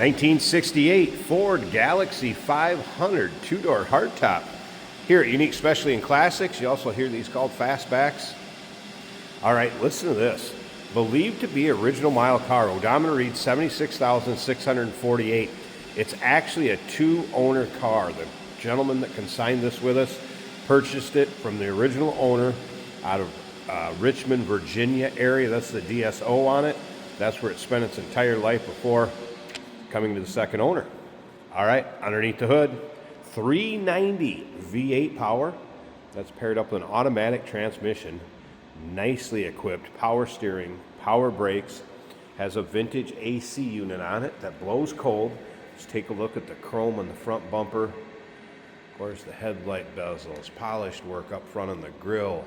1968 Ford Galaxie 500 two-door hardtop. Here at Unique Specialty and Classics, you also hear these called fastbacks. All right, listen to this. Believed to be original mile car, odometer reads 76,648. It's actually a two-owner car. The gentleman that consigned this with us purchased it from the original owner out of Richmond, Virginia area. That's the DSO on it. That's where it spent its entire life before coming to the second owner. All right, underneath the hood, 390 V8 power. That's paired up with an automatic transmission. Nicely equipped, power steering, power brakes, has a vintage AC unit on it that blows cold. Let's take a look at the chrome on the front bumper. Of course, the headlight bezels, polished work up front on the grille,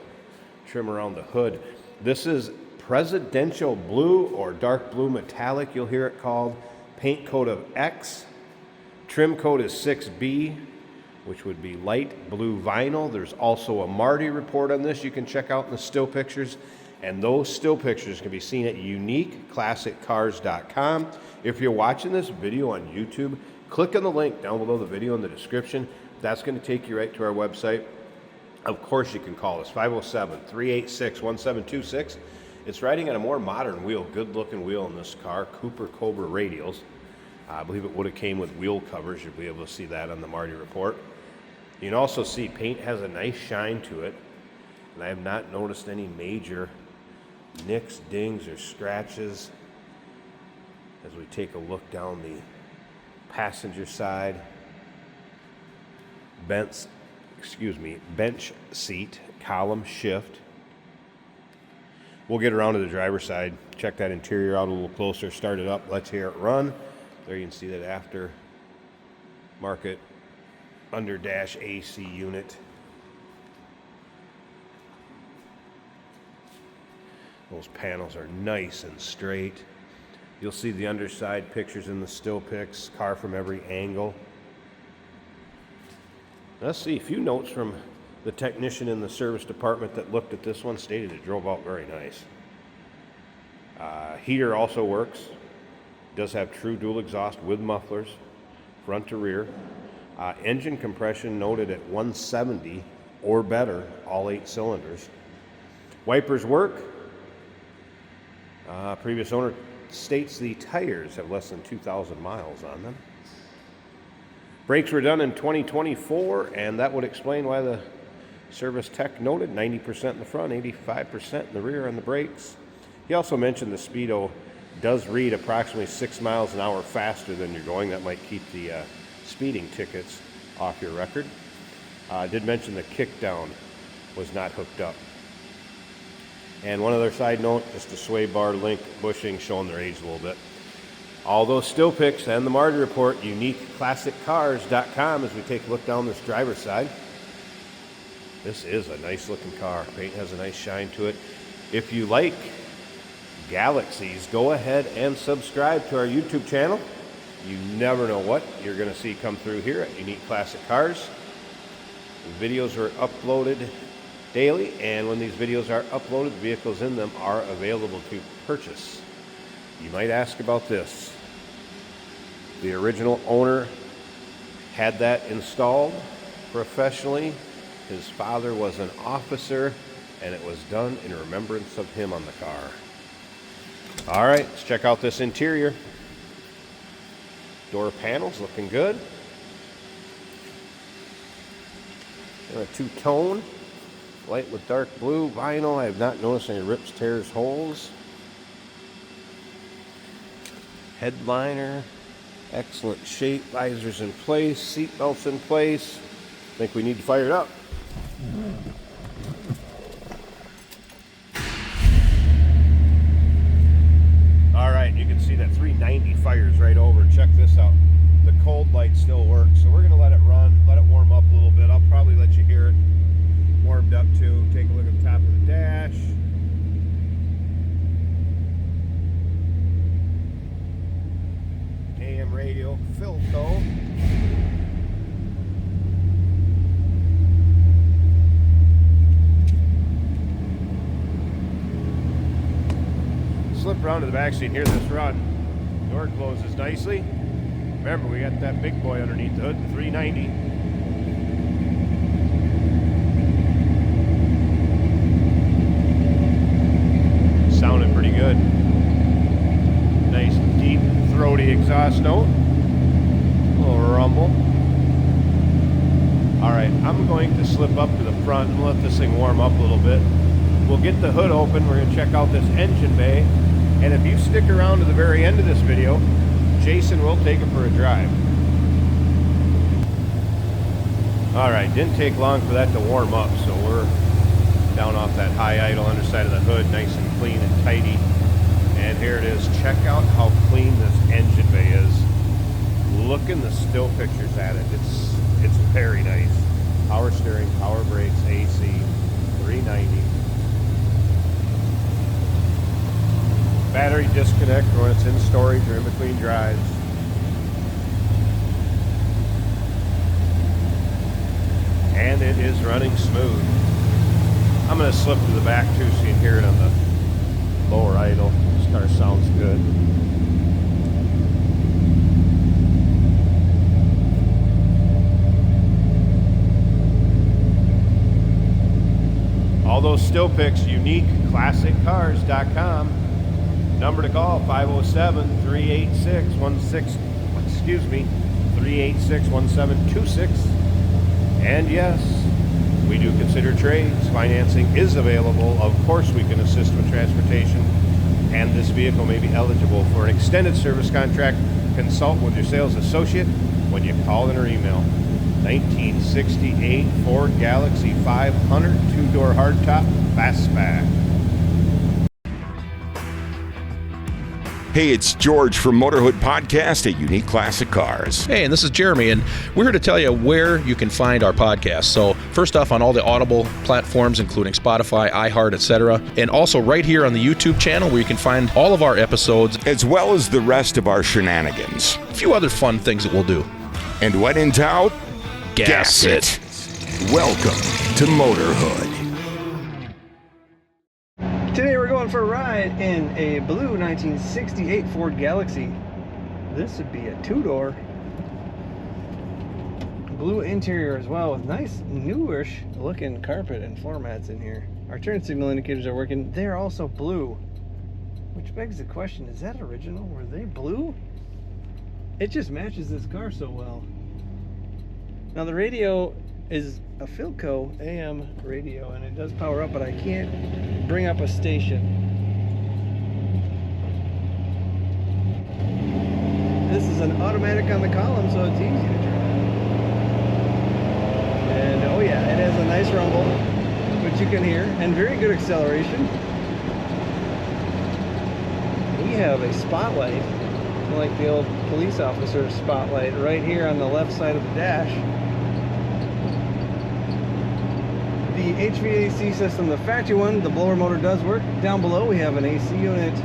trim around the hood. This is presidential blue or dark blue metallic, you'll hear it called. Paint coat of X. Trim coat is 6B, which would be light blue vinyl. There's also a Marty report on this you can check out in the still pictures. And those still pictures can be seen at uniqueclassiccars.com. If you're watching this video on YouTube, click on the link down below the video in the description. That's going to take you right to our website. Of course, you can call us, 507-386-1726. It's riding on a more modern wheel, good-looking wheel in this car, Cooper Cobra radials. I believe it would have came with wheel covers. You'll be able to see that on the Marty report. You can also see paint has a nice shine to it, and I have not noticed any major nicks, dings, or scratches as we take a look down the passenger side. Bench seat, column shift. We'll get around to the driver's side, check that interior out a little closer, start it up, let's hear it run. There you can see that aftermarket under dash AC unit. Those panels are nice and straight. You'll see the underside pictures in the still pics, car from every angle. Let's see, a few notes from the technician in the service department that looked at this one, stated it drove out very nice. Heater also works. Does have true dual exhaust with mufflers, front to rear. Engine compression noted at 170 or better, all 8 cylinders. Wipers work. Previous owner states the tires have less than 2,000 miles on them. Brakes were done in 2024, and that would explain why the service tech noted 90% in the front, 85% in the rear on the brakes. He also mentioned the speedo does read approximately 6 miles an hour faster than you're going. That might keep the speeding tickets off your record. I did mention the kickdown was not hooked up. And one other side note, just a sway bar link bushing showing their age a little bit. All those still pics and the Marty report, uniqueclassiccars.com, as we take a look down this driver's side. This is a nice looking car. Paint has a nice shine to it. If you like Galaxies, go ahead and subscribe to our YouTube channel. You never know what you're going to see come through here at Unique Classic Cars. The videos are uploaded daily, and when these videos are uploaded, the vehicles in them are available to purchase. You might ask about this. The original owner had that installed professionally. His father was an officer, and it was done in remembrance of him on the car. All right, let's check out this interior. Door panels looking good. They're a two-tone, light with dark blue vinyl. I have not noticed any rips, tears, holes. Headliner, excellent shape. Visors in place, seat belts in place. I think we need to fire it up. All right, you can see that 390 fires right over. Check this out. The cold light still works, so we're going to let it run, let it warm up a little bit. I'll probably let you hear it warmed up too. Take a look at the top of the dash. AM radio, Philco. Slip around to the back so you can hear this run. Door closes nicely. Remember, we got that big boy underneath the hood, the 390. Sounding pretty good. Nice, deep, throaty exhaust note. A little rumble. Alright, I'm going to slip up to the front and let this thing warm up a little bit. We'll get the hood open. We're going to check out this engine bay. And if you stick around to the very end of this video, Jason will take it for a drive. Alright, didn't take long for that to warm up, so we're down off that high idle underside of the hood, nice and clean and tidy. And here it is. Check out how clean this engine bay is. Look in the still pictures at it. It's very nice. Power steering, power brakes, AC, 390. Battery disconnect when it's in storage or in between drives. And it is running smooth. I'm going to slip to the back too so you can hear it on the lower idle. This car sounds good. All those still pics, uniqueclassiccars.com. Number to call, 507-386-1726. And yes, we do consider trades. Financing is available. Of course, we can assist with transportation, and this vehicle may be eligible for an extended service contract. Consult with your sales associate when you call in or email. 1968 Ford Galaxie 500, two-door hardtop, fastback. Hey, it's George from Motorhood Podcast at Unique Classic Cars. Hey, and this is Jeremy, and we're here to tell you where you can find our podcast. So first off, on all the Audible platforms, including Spotify, iHeart, etc., and also right here on the YouTube channel where you can find all of our episodes, as well as the rest of our shenanigans. A few other fun things that we'll do. And when in doubt, gas it. Welcome to Motorhood. Today we're going for a ride in a blue 1968 Ford Galaxie. This would be a two-door. Blue interior as well with nice newish looking carpet and floor mats in here. Our turn signal indicators are working. They're also blue. Which begs the question, is that original? Were they blue? It just matches this car so well. Now the radio is a Philco AM radio, and it does power up, but I can't bring up a station. This is an automatic on the column, so it's easy to turn on. And oh yeah, it has a nice rumble, which you can hear, and very good acceleration. We have a spotlight, like the old police officer spotlight, right here on the left side of the dash. The HVAC system, the factory one, the blower motor does work. Down below we have an AC unit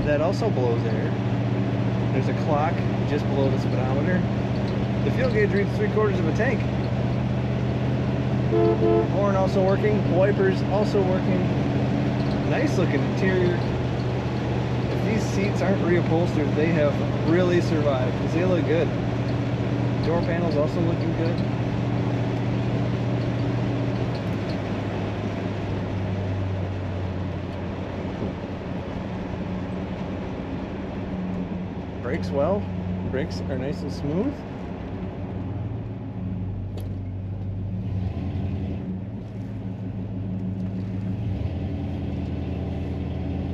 that also blows air. There's a clock just below the speedometer. The fuel gauge reads 3/4 of a tank. Horn also working, wipers also working. Nice looking interior. If these seats aren't reupholstered, they have really survived because they look good. Door panels also looking good. Brakes well. Brakes are nice and smooth.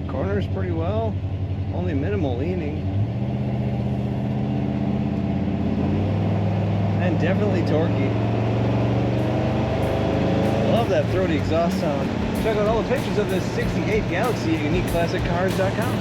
Corners pretty well. Only minimal leaning. And definitely torquey. Love that throaty exhaust sound. Check out all the pictures of this 68 Galaxie at uniqueclassiccars.com.